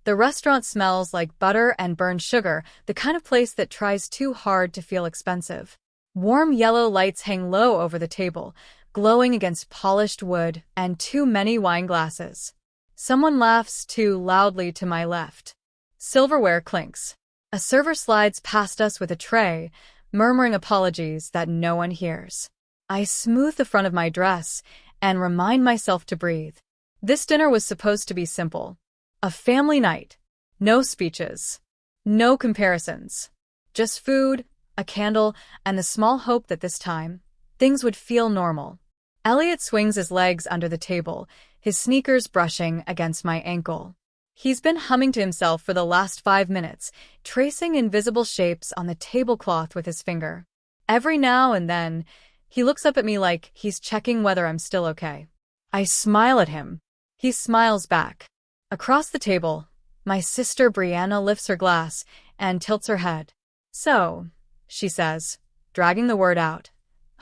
The restaurant smells like butter and burned sugar, the kind of place that tries too hard to feel expensive. Warm yellow lights hang low over the table, glowing against polished wood and too many wine glasses. Someone laughs too loudly to my left. Silverware clinks. A server slides past us with a tray, murmuring apologies that no one hears. I smooth the front of my dress and remind myself to breathe. This dinner was supposed to be simple. A family night. No speeches. No comparisons. Just food, a candle, and the small hope that this time, things would feel normal. Elliot swings his legs under the table, his sneakers brushing against my ankle. He's been humming to himself for the last 5 minutes, tracing invisible shapes on the tablecloth with his finger. Every now and then, he looks up at me like he's checking whether I'm still okay. I smile at him. He smiles back. Across the table, my sister Brianna lifts her glass and tilts her head. "So," she says, dragging the word out,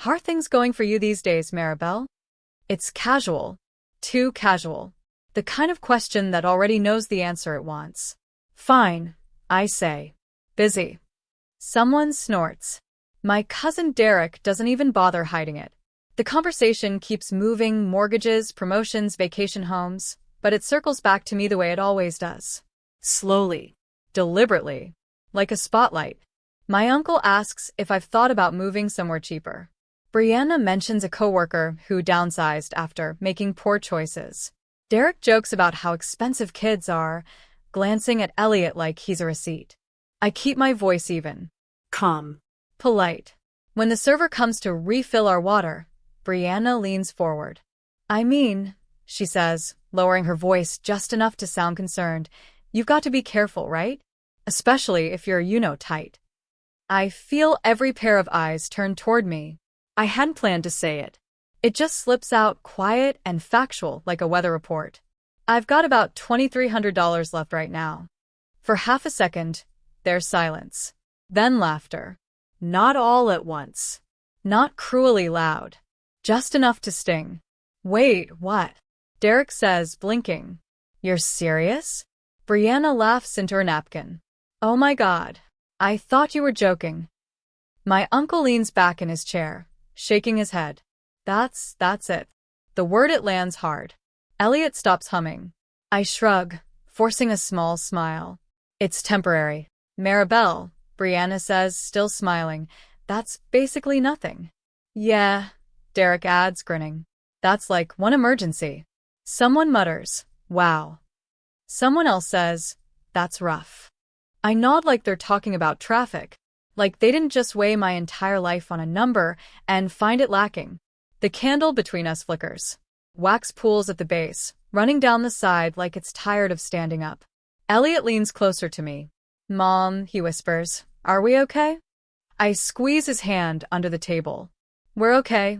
"how are things going for you these days, Maribel?" It's casual. Too casual. The kind of question that already knows the answer it wants. "Fine," I say. "Busy." Someone snorts. My cousin Derek doesn't even bother hiding it. The conversation keeps moving: mortgages, promotions, vacation homes, but it circles back to me the way it always does. Slowly. Deliberately. Like a spotlight. My uncle asks if I've thought about moving somewhere cheaper. Brianna mentions a coworker who downsized after making poor choices. Derek jokes about how expensive kids are, glancing at Elliot like he's a receipt. I keep my voice even. Calm. Polite. When the server comes to refill our water, Brianna leans forward. "I mean," she says, lowering her voice just enough to sound concerned, "you've got to be careful, right? Especially if you're, tight." I feel every pair of eyes turn toward me. I hadn't planned to say it. It just slips out quiet and factual like a weather report. I've got about $2,300 left right now. For half a second, there's silence. Then laughter. Not all at once. Not cruelly loud. Just enough to sting. "Wait, what?" Derek says, blinking. "You're serious?" Brianna laughs into her napkin. "Oh my God. I thought you were joking." My uncle leans back in his chair, shaking his head. That's it. The word it lands hard. Elliot stops humming. I shrug, forcing a small smile. "It's temporary." "Maribel," Brianna says, still smiling, "that's basically nothing." "Yeah," Derek adds, grinning. "That's like one emergency." Someone mutters, "Wow." Someone else says, "That's rough." I nod like they're talking about traffic, like they didn't just weigh my entire life on a number and find it lacking. The candle between us flickers. Wax pools at the base, running down the side like it's tired of standing up. Elliot leans closer to me. "Mom," he whispers, "are we okay?" I squeeze his hand under the table. "We're okay,"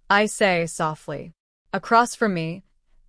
I say softly. Across from me,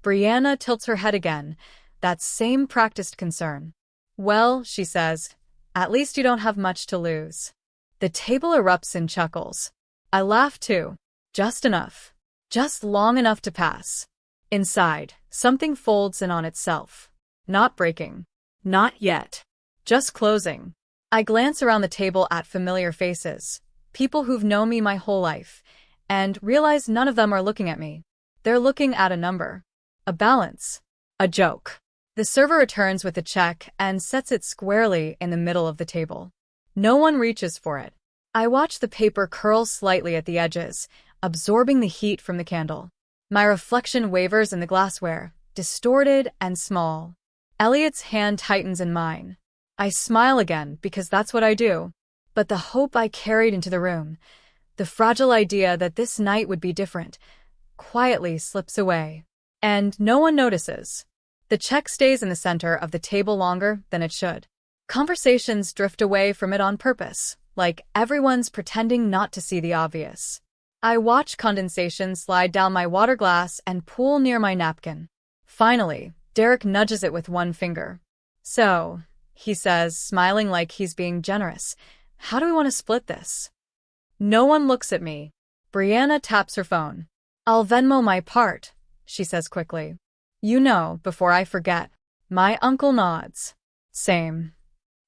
Brianna tilts her head again, that same practiced concern. "Well," she says, "at least you don't have much to lose." The table erupts in chuckles. I laugh too. Just enough. Just long enough to pass. Inside, something folds in on itself. Not breaking. Not yet. Just closing. I glance around the table at familiar faces, people who've known me my whole life, and realize none of them are looking at me. They're looking at a number. A balance. A joke. The server returns with the check and sets it squarely in the middle of the table. No one reaches for it. I watch the paper curl slightly at the edges, absorbing the heat from the candle. My reflection wavers in the glassware, distorted and small. Elliot's hand tightens in mine. I smile again because that's what I do. But the hope I carried into the room, the fragile idea that this night would be different, quietly slips away. And no one notices. The check stays in the center of the table longer than it should. Conversations drift away from it on purpose, like everyone's pretending not to see the obvious. I watch condensation slide down my water glass and pool near my napkin. Finally, Derek nudges it with one finger. "So," he says, smiling like he's being generous, "how do we want to split this?" No one looks at me. Brianna taps her phone. "I'll Venmo my part," she says quickly. Before I forget. My uncle nods. Same.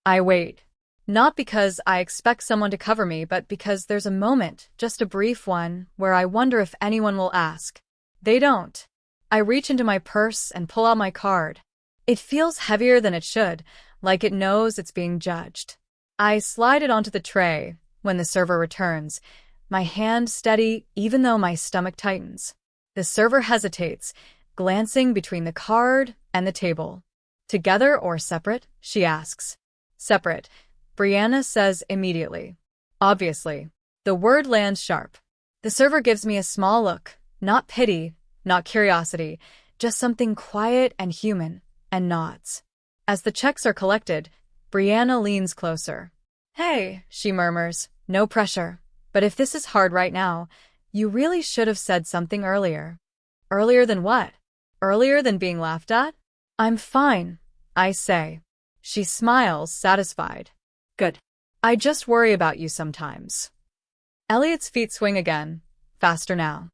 I wait. Not because I expect someone to cover me, but because there's a moment, just a brief one, where I wonder if anyone will ask. They don't. I reach into my purse and pull out my card. It feels heavier than it should, like it knows it's being judged. I slide it onto the tray when the server returns, my hand steady even though my stomach tightens. The server hesitates, glancing between the card and the table. Together or separate? She asks. Separate, Brianna says immediately. Obviously. The word lands sharp. The server gives me a small look, not pity, not curiosity, just something quiet and human, and nods. As the checks are collected, Brianna leans closer. Hey, she murmurs, no pressure. But if this is hard right now, you really should have said something earlier. Earlier than what? Earlier than being laughed at? I'm fine, I say. She smiles, satisfied. Good. I just worry about you sometimes. Elliot's feet swing again, faster now.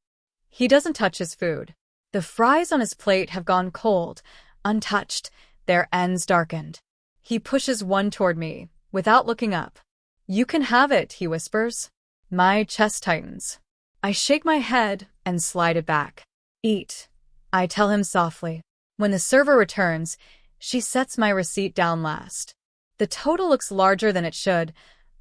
He doesn't touch his food. The fries on his plate have gone cold, untouched, their ends darkened. He pushes one toward me, without looking up. You can have it, he whispers. My chest tightens. I shake my head and slide it back. Eat, I tell him softly. When the server returns, she sets my receipt down last. The total looks larger than it should,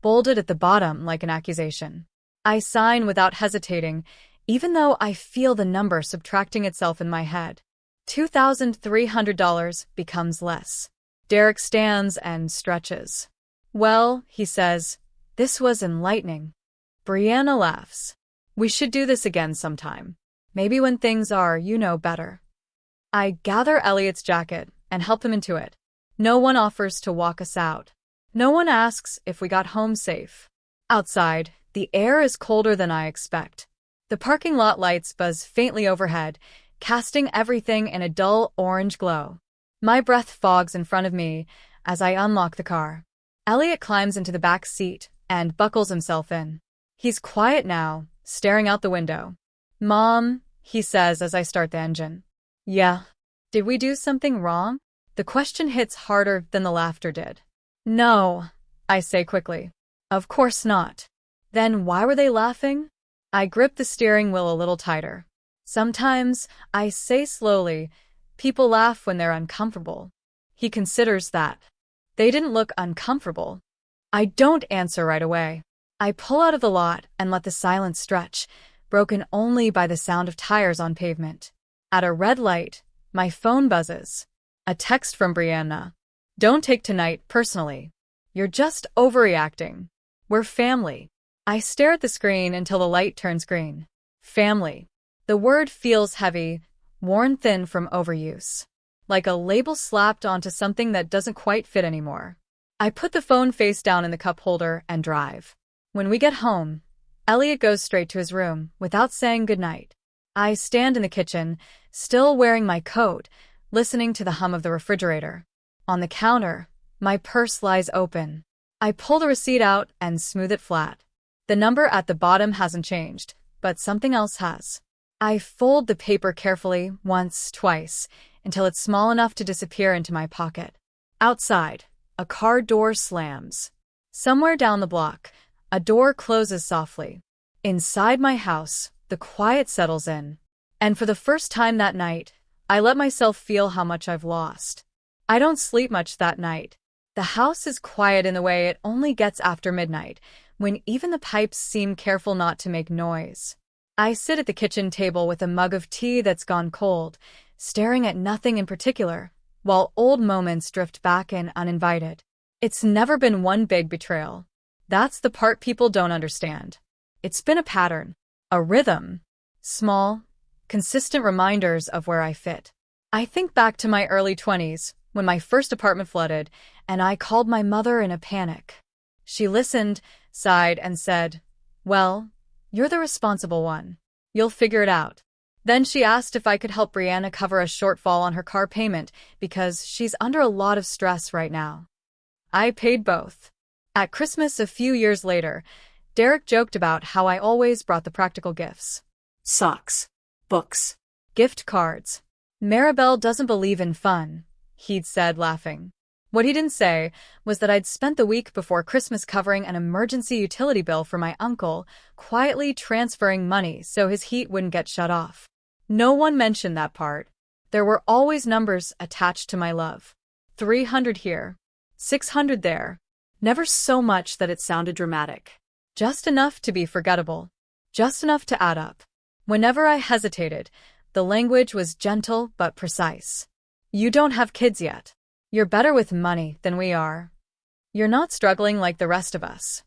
bolded at the bottom like an accusation. I sign without hesitating, even though I feel the number subtracting itself in my head. $2,300 becomes less. Derek stands and stretches. Well, he says, this was enlightening. Brianna laughs. We should do this again sometime. Maybe when things are, better. I gather Elliot's jacket and help him into it. No one offers to walk us out. No one asks if we got home safe. Outside, the air is colder than I expect. The parking lot lights buzz faintly overhead, casting everything in a dull orange glow. My breath fogs in front of me as I unlock the car. Elliot climbs into the back seat and buckles himself in. He's quiet now, staring out the window. Mom, he says as I start the engine. Yeah. Did we do something wrong? The question hits harder than the laughter did. No, I say quickly. Of course not. Then why were they laughing? I grip the steering wheel a little tighter. Sometimes, I say slowly, people laugh when they're uncomfortable. He considers that. They didn't look uncomfortable. I don't answer right away. I pull out of the lot and let the silence stretch, broken only by the sound of tires on pavement. At a red light, my phone buzzes. A text from Brianna. Don't take tonight personally. You're just overreacting. We're family. I stare at the screen until the light turns green. Family. The word feels heavy, worn thin from overuse. Like a label slapped onto something that doesn't quite fit anymore. I put the phone face down in the cup holder and drive. When we get home, Elliot goes straight to his room without saying goodnight. I stand in the kitchen, still wearing my coat, listening to the hum of the refrigerator. On the counter, my purse lies open. I pull the receipt out and smooth it flat. The number at the bottom hasn't changed, but something else has. I fold the paper carefully once, twice, until it's small enough to disappear into my pocket. Outside, a car door slams. Somewhere down the block, a door closes softly. Inside my house, the quiet settles in. And for the first time that night, I let myself feel how much I've lost. I don't sleep much that night. The house is quiet in the way it only gets after midnight, when even the pipes seem careful not to make noise. I sit at the kitchen table with a mug of tea that's gone cold, staring at nothing in particular, while old moments drift back in uninvited. It's never been one big betrayal. That's the part people don't understand. It's been a pattern, a rhythm, small, consistent reminders of where I fit. I think back to my early 20s, when my first apartment flooded, and I called my mother in a panic. She listened, sighed, and said, "Well, you're the responsible one. You'll figure it out." Then she asked if I could help Brianna cover a shortfall on her car payment because she's under a lot of stress right now. I paid both. At Christmas a few years later, Derek joked about how I always brought the practical gifts. Socks, books, gift cards. Maribel doesn't believe in fun, he'd said, laughing. What he didn't say was that I'd spent the week before Christmas covering an emergency utility bill for my uncle, quietly transferring money so his heat wouldn't get shut off. No one mentioned that part. There were always numbers attached to my love. 300 here, 600 there. Never so much that it sounded dramatic. Just enough to be forgettable. Just enough to add up. Whenever I hesitated, the language was gentle but precise. You don't have kids yet. You're better with money than we are. You're not struggling like the rest of us.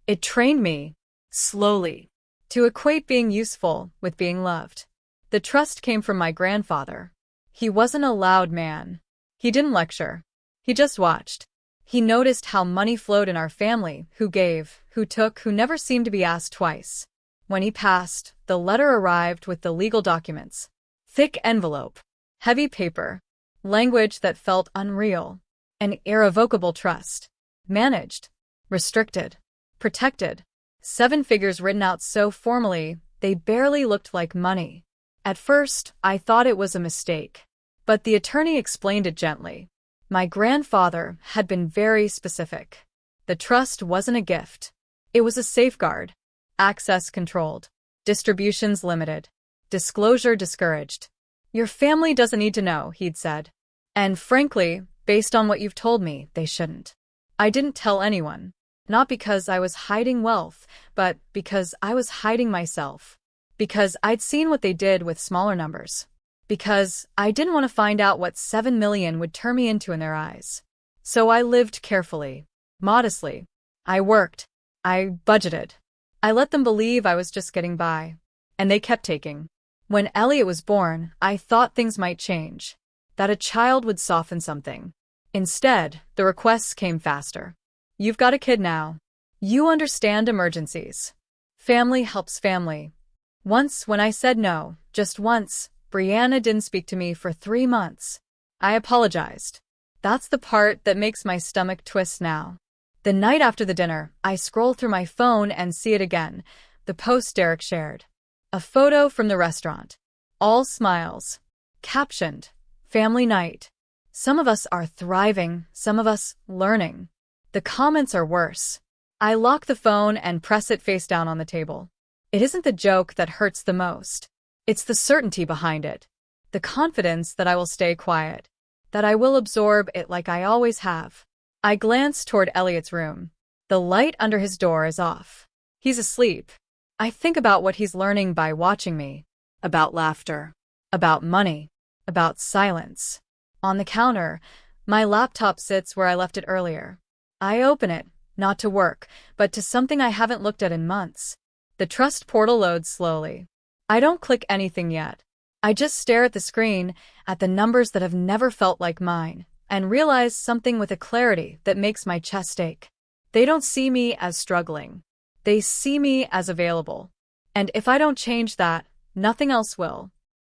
It trained me, slowly, to equate being useful with being loved. The trust came from my grandfather. He wasn't a loud man. He didn't lecture. He just watched. He noticed how money flowed in our family, who gave, who took, who never seemed to be asked twice. When he passed, the letter arrived with the legal documents. Thick envelope. Heavy paper. Language that felt unreal. An irrevocable trust. Managed. Restricted. Protected. 7 figures written out so formally, they barely looked like money. At first, I thought it was a mistake. But the attorney explained it gently. My grandfather had been very specific. The trust wasn't a gift. It was a safeguard. Access controlled. Distributions limited. Disclosure discouraged. Your family doesn't need to know, he'd said. And frankly, based on what you've told me, they shouldn't. I didn't tell anyone. Not because I was hiding wealth, but because I was hiding myself. Because I'd seen what they did with smaller numbers. Because I didn't want to find out what 7 million would turn me into in their eyes. So I lived carefully. Modestly. I worked. I budgeted. I let them believe I was just getting by. And they kept taking. When Elliot was born, I thought things might change. That a child would soften something. Instead, the requests came faster. You've got a kid now. You understand emergencies. Family helps family. Once, when I said no, just once, Brianna didn't speak to me for 3 months. I apologized. That's the part that makes my stomach twist now. The night after the dinner, I scroll through my phone and see it again, the post Derek shared. A photo from the restaurant. All smiles. Captioned, Family Night. Some of us are thriving, some of us learning. The comments are worse. I lock the phone and press it face down on the table. It isn't the joke that hurts the most. It's the certainty behind it. The confidence that I will stay quiet. That I will absorb it like I always have. I glance toward Elliot's room. The light under his door is off. He's asleep. I think about what he's learning by watching me. About laughter. About money. About silence. On the counter, my laptop sits where I left it earlier. I open it, not to work, but to something I haven't looked at in months. The trust portal loads slowly. I don't click anything yet. I just stare at the screen, at the numbers that have never felt like mine, and realize something with a clarity that makes my chest ache. They don't see me as struggling. They see me as available. And if I don't change that, nothing else will.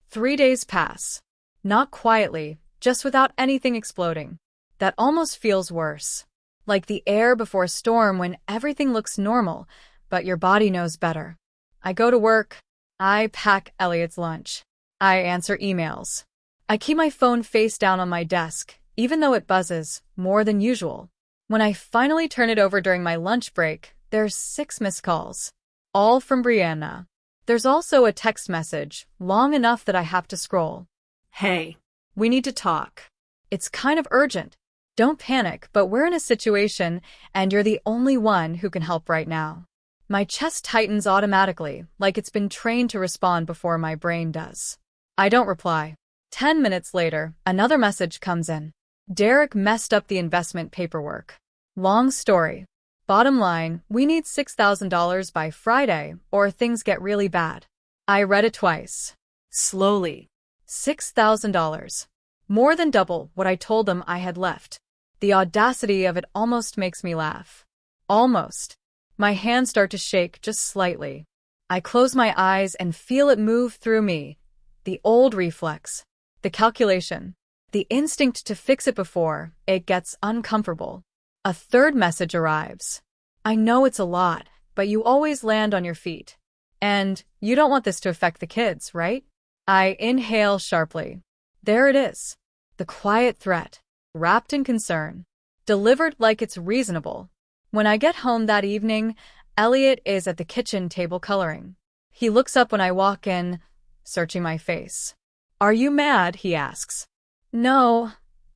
3 days pass. Not quietly, just without anything exploding. That almost feels worse. Like the air before a storm when everything looks normal, but your body knows better. I go to work. I pack Elliot's lunch. I answer emails. I keep my phone face down on my desk, even though it buzzes more than usual. When I finally turn it over during my lunch break, there's 6 missed calls. All from Brianna. There's also a text message, long enough that I have to scroll. Hey, we need to talk. It's kind of urgent. Don't panic, but we're in a situation, and you're the only one who can help right now. My chest tightens automatically, like it's been trained to respond before my brain does. I don't reply. 10 minutes later, another message comes in. Derek messed up the investment paperwork. Long story. Bottom line, we need $6,000 by Friday, or things get really bad. I read it twice. Slowly. $6,000. More than double what I told them I had left. The audacity of it almost makes me laugh. Almost. My hands start to shake just slightly. I close my eyes and feel it move through me. The old reflex. The calculation. The instinct to fix it before it gets uncomfortable. A third message arrives. I know it's a lot, but you always land on your feet. And you don't want this to affect the kids, right? I inhale sharply. There it is. The quiet threat, wrapped in concern. delivered like it's reasonable. When I get home that evening, Elliot is at the kitchen table coloring. He looks up when I walk in, searching my face. "Are you mad?" he asks. "No,"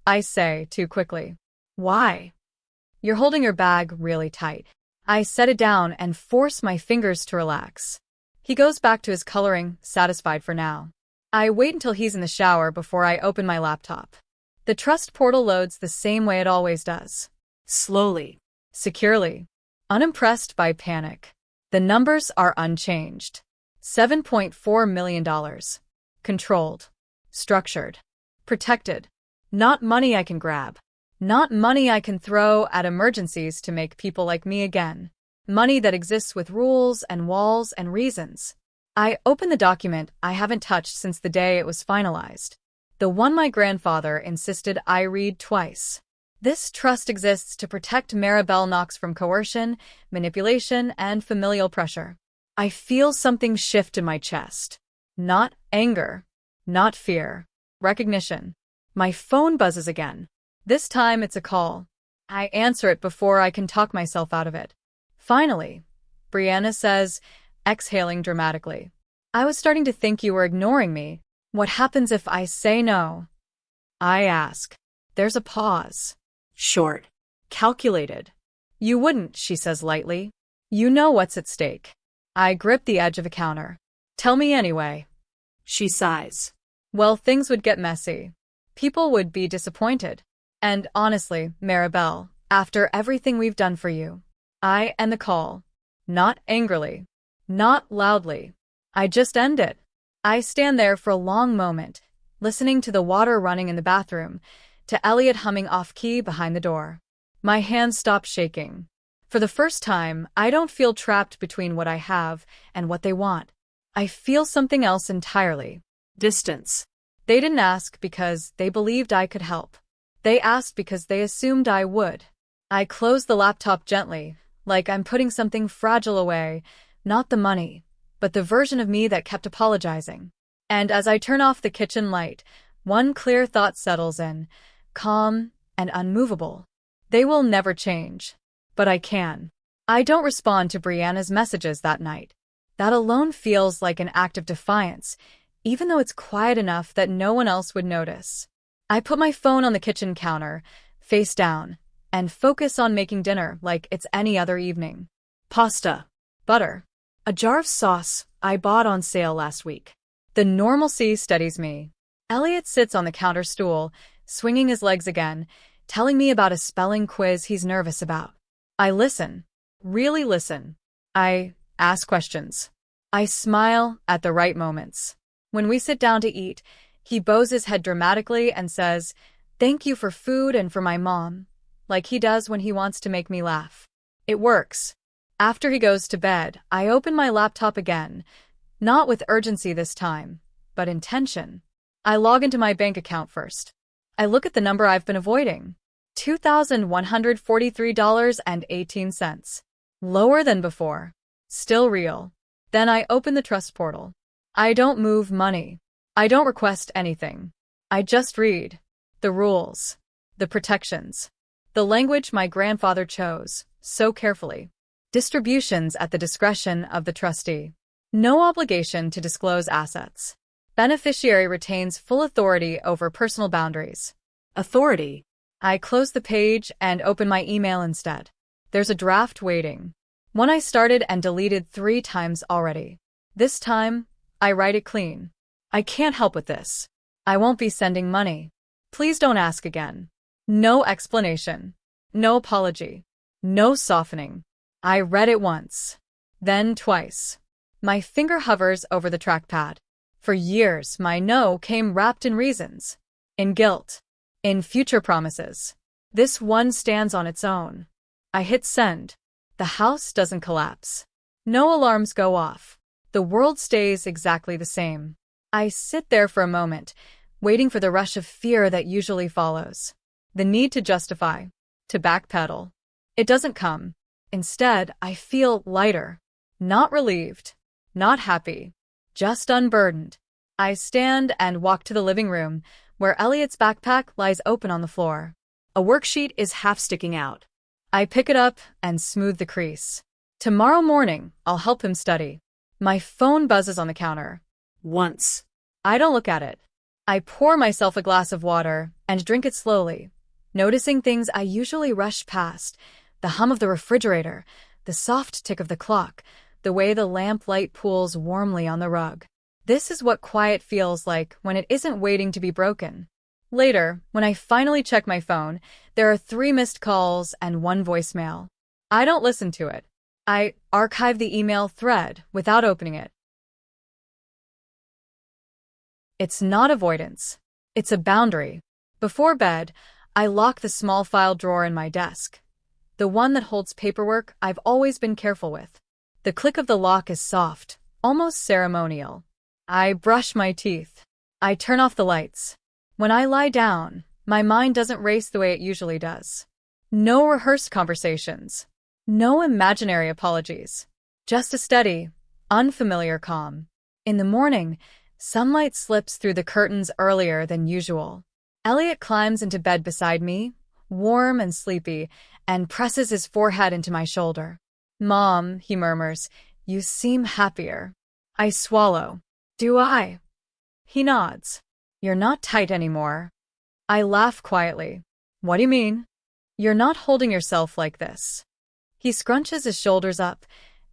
I say, too quickly. "Why?" "You're holding your bag really tight." I set it down and force my fingers to relax. He goes back to his coloring, satisfied for now. I wait until he's in the shower before I open my laptop. The trust portal loads the same way it always does. Slowly. Securely. Unimpressed by panic. The numbers are unchanged. $7.4 million. Controlled. Structured. Protected. Not money I can grab. Not money I can throw at emergencies to make people like me again. Money that exists with rules and walls and reasons. I open the document I haven't touched since the day it was finalized. The one my grandfather insisted I read twice. This trust exists to protect Maribel Knox from coercion, manipulation, and familial pressure. I feel something shift in my chest. Not anger. Not fear. Recognition. My phone buzzes again. This time it's a call. I answer it before I can talk myself out of it. Finally, Brianna says, exhaling dramatically. "I was starting to think you were ignoring me. What happens if I say no?" I ask. There's a pause. Short. Calculated. "You wouldn't," she says lightly. "You know what's at stake." I grip the edge of a counter. "Tell me anyway." She sighs. "Well, things would get messy. People would be disappointed. And honestly, Maribel, after everything we've done for you." I end the call. Not angrily. Not loudly. I just end it. I stand there for a long moment, listening to the water running in the bathroom, to Elliot humming off-key behind the door. My hands stop shaking. For the first time, I don't feel trapped between what I have and what they want. I feel something else entirely. Distance. They didn't ask because they believed I could help. They asked because they assumed I would. I close the laptop gently, like I'm putting something fragile away, not the money, but the version of me that kept apologizing. And as I turn off the kitchen light, one clear thought settles in, calm and unmovable. They will never change. But I can. I don't respond to Brianna's messages that night. That alone feels like an act of defiance, even though it's quiet enough that no one else would notice. I put my phone on the kitchen counter, face down, and focus on making dinner like it's any other evening. Pasta. Butter. A jar of sauce I bought on sale last week. The normalcy steadies me. Elliot sits on the counter stool, swinging his legs again, telling me about a spelling quiz he's nervous about. I listen. Really listen. I ask questions. I smile at the right moments. When we sit down to eat, he bows his head dramatically and says, "Thank you for food and for my mom," like he does when he wants to make me laugh. It works. After he goes to bed, I open my laptop again, not with urgency this time, but intention. I log into my bank account first. I look at the number I've been avoiding. $2,143.18. Lower than before. Still real. Then I open the trust portal. I don't move money. I don't request anything. I just read. The rules. The protections. The language my grandfather chose, so carefully. Distributions at the discretion of the trustee. No obligation to disclose assets. Beneficiary retains full authority over personal boundaries. Authority. I close the page and open my email instead. There's a draft waiting. One I started and deleted 3 times already. This time, I write it clean. I can't help with this. I won't be sending money. Please don't ask again. No explanation. No apology. No softening. I read it once. Then twice. My finger hovers over the trackpad. For years, my no came wrapped in reasons. In guilt. In future promises. This one stands on its own. I hit send. The house doesn't collapse. No alarms go off. The world stays exactly the same. I sit there for a moment, waiting for the rush of fear that usually follows. The need to justify. To backpedal. It doesn't come. Instead, I feel lighter. Not relieved. Not happy. Just unburdened. I stand and walk to the living room, where Elliot's backpack lies open on the floor. A worksheet is half sticking out. I pick it up and smooth the crease. Tomorrow morning, I'll help him study. My phone buzzes on the counter. Once. I don't look at it. I pour myself a glass of water and drink it slowly, noticing things I usually rush past: the hum of the refrigerator, the soft tick of the clock, the way the lamp light pools warmly on the rug. This is what quiet feels like when it isn't waiting to be broken. Later, when I finally check my phone, there are 3 missed calls and 1 voicemail. I don't listen to it. I archive the email thread without opening it. It's not avoidance. It's a boundary. Before bed, I lock the small file drawer in my desk, the one that holds paperwork I've always been careful with. The click of the lock is soft, almost ceremonial. I brush my teeth. I turn off the lights. When I lie down, my mind doesn't race the way it usually does. No rehearsed conversations. No imaginary apologies. Just a steady, unfamiliar calm. In the morning, sunlight slips through the curtains earlier than usual. Elliot climbs into bed beside me, warm and sleepy, and presses his forehead into my shoulder. "Mom," he murmurs, "you seem happier." I swallow. "Do I?" He nods. "You're not tight anymore." I laugh quietly. "What do you mean?" "You're not holding yourself like this." He scrunches his shoulders up,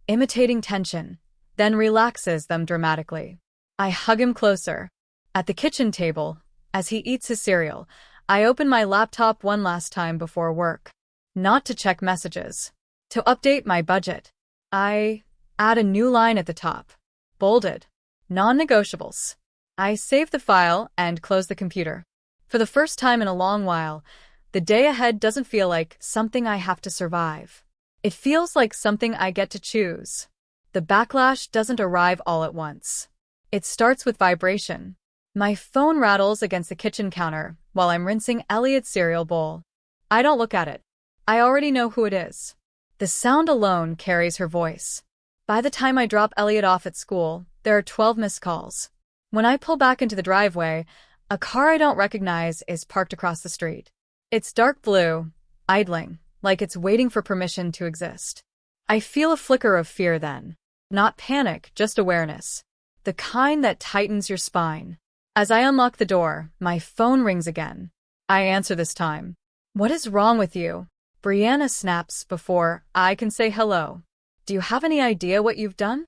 imitating tension, then relaxes them dramatically. I hug him closer. At the kitchen table, as he eats his cereal, I open my laptop one last time before work. Not to check messages. To update my budget. I add a new line at the top. Bolded. Non-negotiables. I save the file and close the computer. For the first time in a long while, the day ahead doesn't feel like something I have to survive. It feels like something I get to choose. The backlash doesn't arrive all at once. It starts with vibration. My phone rattles against the kitchen counter while I'm rinsing Elliot's cereal bowl. I don't look at it. I already know who it is. The sound alone carries her voice. By the time I drop Elliot off at school, there are 12 missed calls. When I pull back into the driveway, a car I don't recognize is parked across the street. It's dark blue, idling, like it's waiting for permission to exist. I feel a flicker of fear then. Not panic, just awareness. The kind that tightens your spine. As I unlock the door, my phone rings again. I answer this time. "What is wrong with you?" Brianna snaps before I can say hello. "Do you have any idea what you've done?"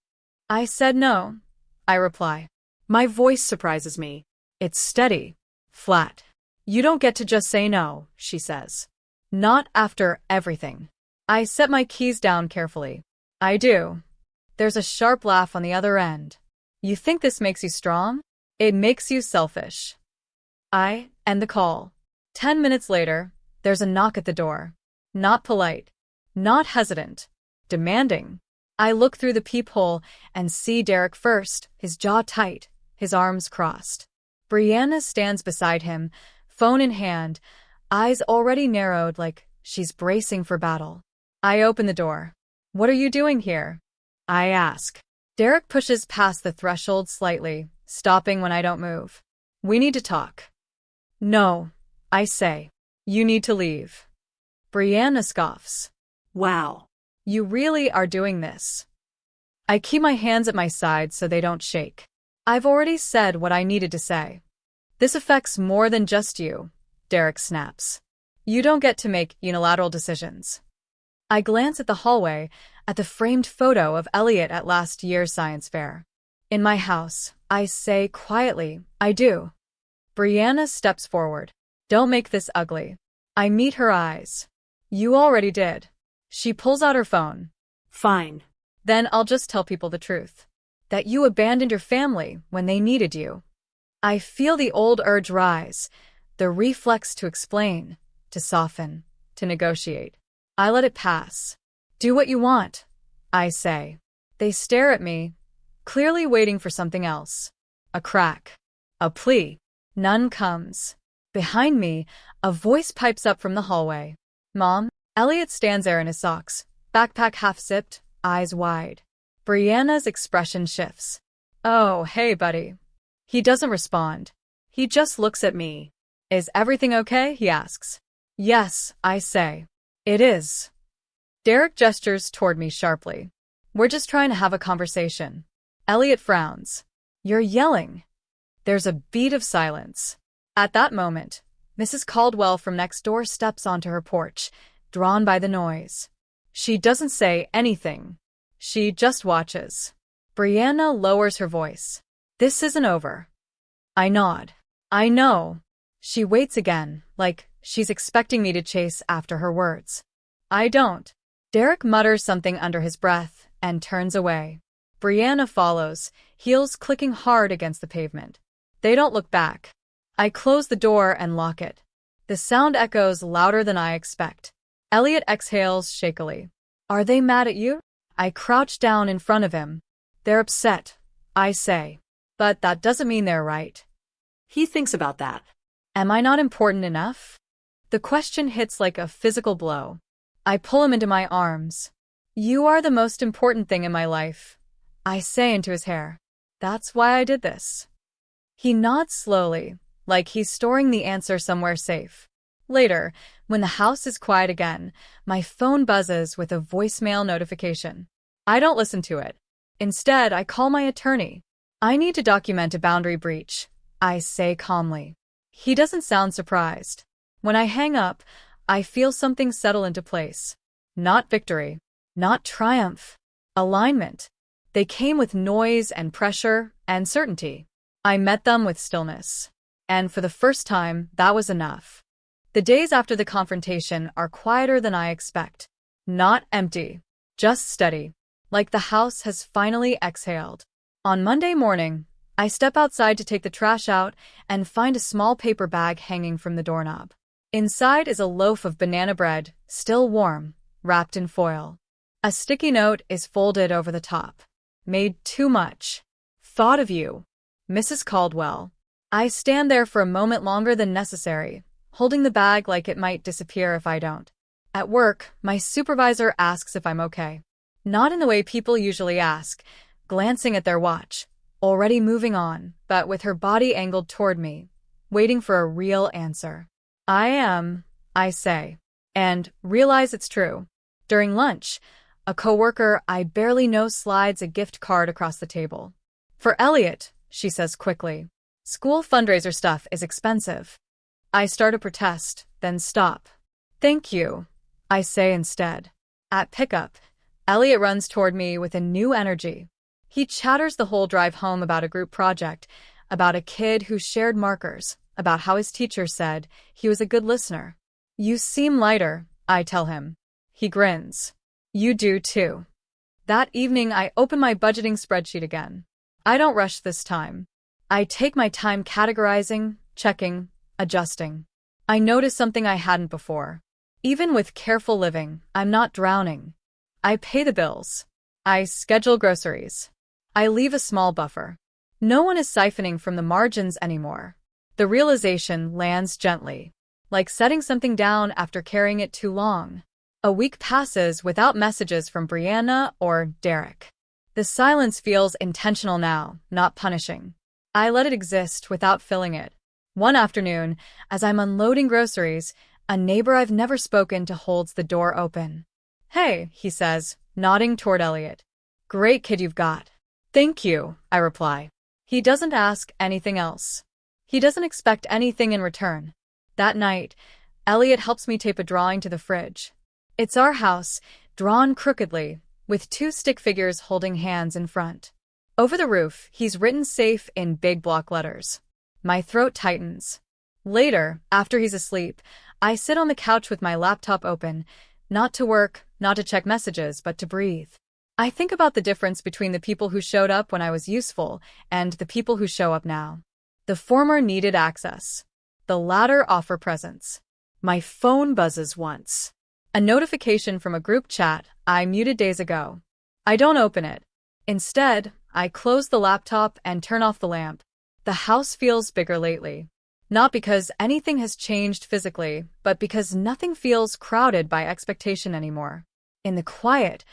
"I said no," I reply. My voice surprises me. It's steady, flat. "You don't get to just say no," she says. "Not after everything." I set my keys down carefully. "I do." There's a sharp laugh on the other end. "You think this makes you strong? It makes you selfish." I end the call. 10 minutes later, there's a knock at the door. Not polite. Not hesitant. Demanding. I look through the peephole and see Derek first, his jaw tight, his arms crossed. Brianna stands beside him, phone in hand, eyes already narrowed like she's bracing for battle. I open the door. "What are you doing here?" I ask. Derek pushes past the threshold slightly, stopping when I don't move. "We need to talk." "No," I say. "You need to leave." Brianna scoffs. Wow. "You really are doing this." I keep my hands at my sides so they don't shake. "I've already said what I needed to say." "This affects more than just you," Derek snaps. "You don't get to make unilateral decisions." I glance at the hallway, at the framed photo of Elliot at last year's science fair. "In my house," I say quietly, "I do." Brianna steps forward. "Don't make this ugly." I meet her eyes. "You already did." She pulls out her phone. Fine. "Then I'll just tell people the truth. That you abandoned your family when they needed you." I feel the old urge rise, the reflex to explain, to soften, to negotiate. I let it pass. "Do what you want," I say. They stare at me, clearly waiting for something else. A crack. A plea. None comes. Behind me, a voice pipes up from the hallway. "Mom?" Elliot stands there in his socks, backpack half-zipped, eyes wide. Brianna's expression shifts. "Oh, hey, buddy." He doesn't respond. He just looks at me. "Is everything okay?" he asks. Yes, I say. It is. Derek gestures toward me sharply. We're just trying to have a conversation. Elliot frowns. You're yelling. There's a beat of silence. At that moment, Mrs. Caldwell from next door steps onto her porch, drawn by the noise. She doesn't say anything. She just watches. Brianna lowers her voice. This isn't over. I nod. I know. She waits again, like she's expecting me to chase after her words. I don't. Derek mutters something under his breath and turns away. Brianna follows, heels clicking hard against the pavement. They don't look back. I close the door and lock it. The sound echoes louder than I expect. Elliot exhales shakily. Are they mad at you? I crouch down in front of him. They're upset, I say. But that doesn't mean they're right. He thinks about that. Am I not important enough? The question hits like a physical blow. I pull him into my arms. You are the most important thing in my life, I say into his hair. That's why I did this. He nods slowly, like he's storing the answer somewhere safe. Later, when the house is quiet again, my phone buzzes with a voicemail notification. I don't listen to it. Instead, I call my attorney. I need to document a boundary breach, I say calmly. He doesn't sound surprised. When I hang up, I feel something settle into place. Not victory. Not triumph. Alignment. They came with noise and pressure and certainty. I met them with stillness. And for the first time, that was enough. The days after the confrontation are quieter than I expect. Not empty. Just steady. Like the house has finally exhaled. On Monday morning, I step outside to take the trash out and find a small paper bag hanging from the doorknob. Inside is a loaf of banana bread, still warm, wrapped in foil. A sticky note is folded over the top. Made too much. Thought of you, Mrs. Caldwell. I stand there for a moment longer than necessary, holding the bag like it might disappear if I don't. At work, my supervisor asks if I'm okay. Not in the way people usually ask, glancing at their watch, already moving on, but with her body angled toward me, waiting for a real answer. I am, I say, and realize it's true. During lunch, a coworker I barely know slides a gift card across the table. For Elliot, she says quickly. School fundraiser stuff is expensive. I start a protest, then stop. Thank you, I say instead. At pickup, Elliot runs toward me with a new energy. He chatters the whole drive home about a group project, about a kid who shared markers, about how his teacher said he was a good listener. You seem lighter, I tell him. He grins. You do too. That evening, I open my budgeting spreadsheet again. I don't rush this time. I take my time categorizing, checking, adjusting. I notice something I hadn't before. Even with careful living, I'm not drowning. I pay the bills. I schedule groceries. I leave a small buffer. No one is siphoning from the margins anymore. The realization lands gently, like setting something down after carrying it too long. A week passes without messages from Brianna or Derek. The silence feels intentional now, not punishing. I let it exist without filling it. One afternoon, as I'm unloading groceries, a neighbor I've never spoken to holds the door open. Hey, he says, nodding toward Elliot. Great kid you've got. Thank you, I reply. He doesn't ask anything else. He doesn't expect anything in return. That night, Elliot helps me tape a drawing to the fridge. It's our house, drawn crookedly, with two stick figures holding hands in front. Over the roof, he's written safe in big block letters. My throat tightens. Later, after he's asleep, I sit on the couch with my laptop open, not to work, not to check messages, but to breathe. I think about the difference between the people who showed up when I was useful and the people who show up now. The former needed access. The latter offer presence. My phone buzzes once. A notification from a group chat I muted days ago. I don't open it. Instead, I close the laptop and turn off the lamp. The house feels bigger lately. Not because anything has changed physically, but because nothing feels crowded by expectation anymore. In the quiet,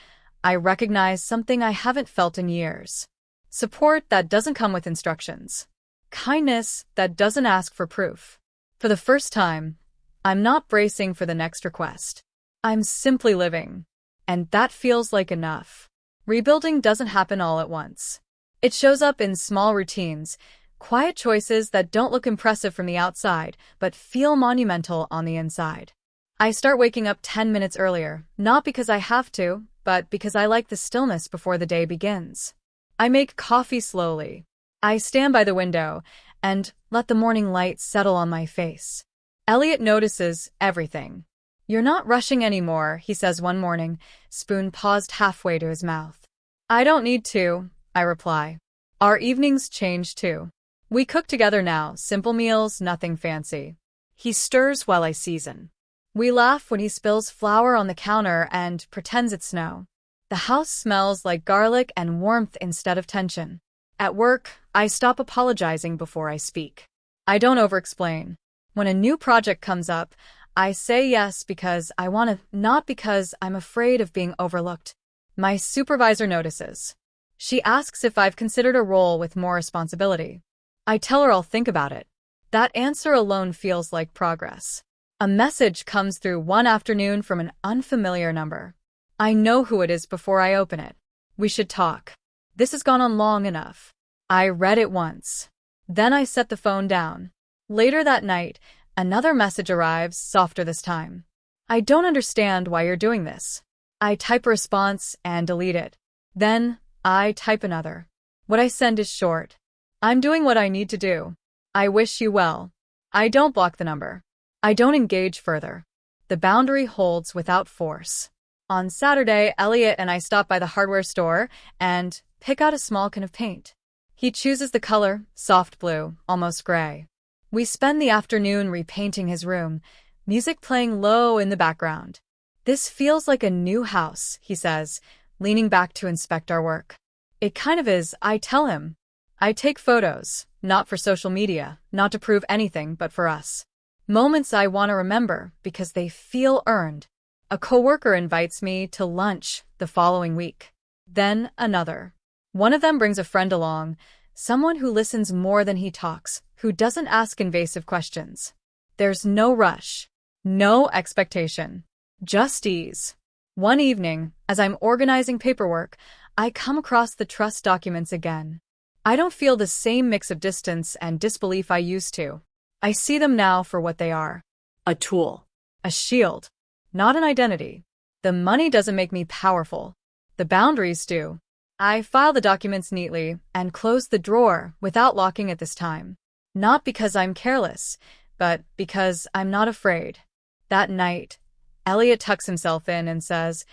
I recognize something I haven't felt in years. Support that doesn't come with instructions. Kindness that doesn't ask for proof. For the first time, I'm not bracing for the next request. I'm simply living. And that feels like enough. Rebuilding doesn't happen all at once. It shows up in small routines, quiet choices that don't look impressive from the outside, but feel monumental on the inside. I start waking up 10 minutes earlier, not because I have to, but because I like the stillness before the day begins. I make coffee slowly. I stand by the window and let the morning light settle on my face. Elliot notices everything. "You're not rushing anymore," he says one morning, spoon paused halfway to his mouth. "I don't need to," I reply. Our evenings change too. We cook together now, simple meals, nothing fancy. He stirs while I season. We laugh when he spills flour on the counter and pretends it's snow. The house smells like garlic and warmth instead of tension. At work, I stop apologizing before I speak. I don't over-explain. When a new project comes up, I say yes because I want to, not because I'm afraid of being overlooked. My supervisor notices. She asks if I've considered a role with more responsibility. I tell her I'll think about it. That answer alone feels like progress. A message comes through one afternoon from an unfamiliar number. I know who it is before I open it. "We should talk. This has gone on long enough." I read it once. Then I set the phone down. Later that night, another message arrives, softer this time. "I don't understand why you're doing this." I type a response and delete it. Then I type another. What I send is short. "I'm doing what I need to do. I wish you well." I don't block the number. I don't engage further. The boundary holds without force. On Saturday, Elliot and I stop by the hardware store and pick out a small can of paint. He chooses the color, soft blue, almost gray. We spend the afternoon repainting his room, music playing low in the background. "This feels like a new house," he says, leaning back to inspect our work. "It kind of is," I tell him. I take photos, not for social media, not to prove anything, but for us. Moments I want to remember because they feel earned. A coworker invites me to lunch the following week. Then another. One of them brings a friend along, someone who listens more than he talks, who doesn't ask invasive questions. There's no rush, no expectation, just ease. One evening, as I'm organizing paperwork, I come across the trust documents again. I don't feel the same mix of distance and disbelief I used to. I see them now for what they are. A tool. A shield. Not an identity. The money doesn't make me powerful. The boundaries do. I file the documents neatly and close the drawer without locking it this time. Not because I'm careless, but because I'm not afraid. That night, Elliot tucks himself in and says,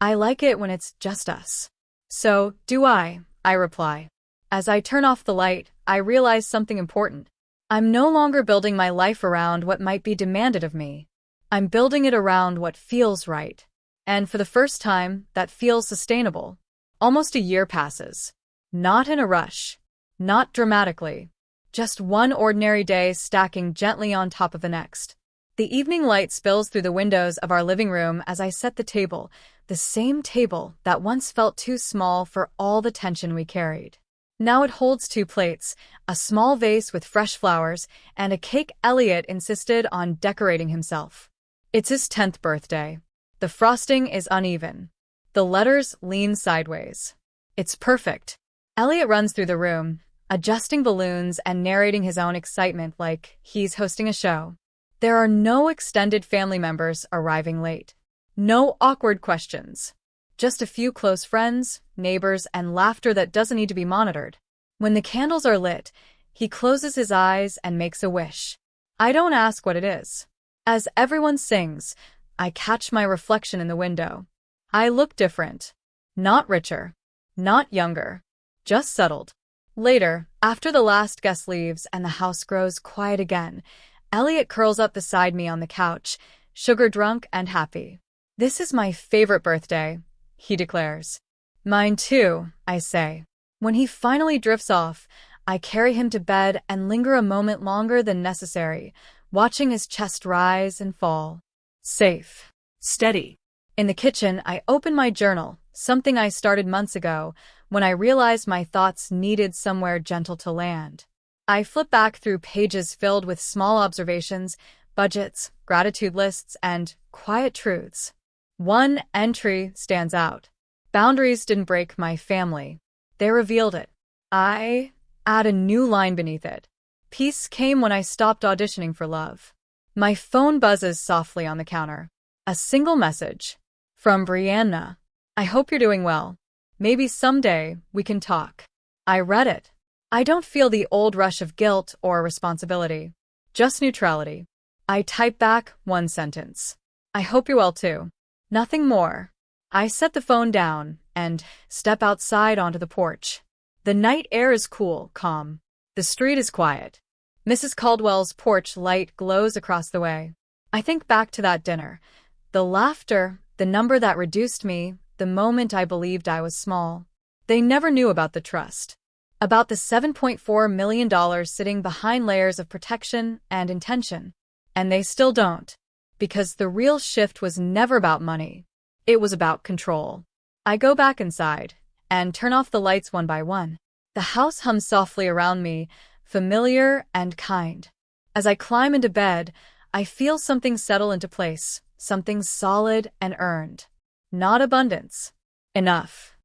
"I like it when it's just us." "So do I reply. As I turn off the light, I realize something important. I'm no longer building my life around what might be demanded of me. I'm building it around what feels right. And for the first time, that feels sustainable. Almost a year passes. Not in a rush. Not dramatically. Just one ordinary day stacking gently on top of the next. The evening light spills through the windows of our living room as I set the table, the same table that once felt too small for all the tension we carried. Now it holds 2 plates, a small vase with fresh flowers, and a cake Elliot insisted on decorating himself. It's his 10th birthday. The frosting is uneven. The letters lean sideways. It's perfect. Elliot runs through the room, adjusting balloons and narrating his own excitement like he's hosting a show. There are no extended family members arriving late. No awkward questions. Just a few close friends, neighbors, and laughter that doesn't need to be monitored. When the candles are lit, he closes his eyes and makes a wish. I don't ask what it is. As everyone sings, I catch my reflection in the window. I look different. Not richer. Not younger. Just settled. Later, after the last guest leaves and the house grows quiet again, Elliot curls up beside me on the couch, sugar-drunk and happy. "This is my favorite birthday," he declares. "Mine too," I say. When he finally drifts off, I carry him to bed and linger a moment longer than necessary, watching his chest rise and fall. Safe. Steady. In the kitchen, I open my journal, something I started months ago, when I realized my thoughts needed somewhere gentle to land. I flip back through pages filled with small observations, budgets, gratitude lists, and quiet truths. One entry stands out. Boundaries didn't break my family. They revealed it. I add a new line beneath it. Peace came when I stopped auditioning for love. My phone buzzes softly on the counter. A single message. From Brianna. I hope you're doing well. Maybe someday we can talk. I read it. I don't feel the old rush of guilt or responsibility. Just neutrality. I type back one sentence. I hope you're well too. Nothing more. I set the phone down and step outside onto the porch. The night air is cool, calm. The street is quiet. Mrs. Caldwell's porch light glows across the way. I think back to that dinner. The laughter, the number that reduced me, the moment I believed I was small. They never knew about the trust. About the $7.4 million sitting behind layers of protection and intention. And they still don't. Because the real shift was never about money. It was about control. I go back inside and turn off the lights one by one. The house hums softly around me, familiar and kind. As I climb into bed, I feel something settle into place, something solid and earned. Not abundance. Enough.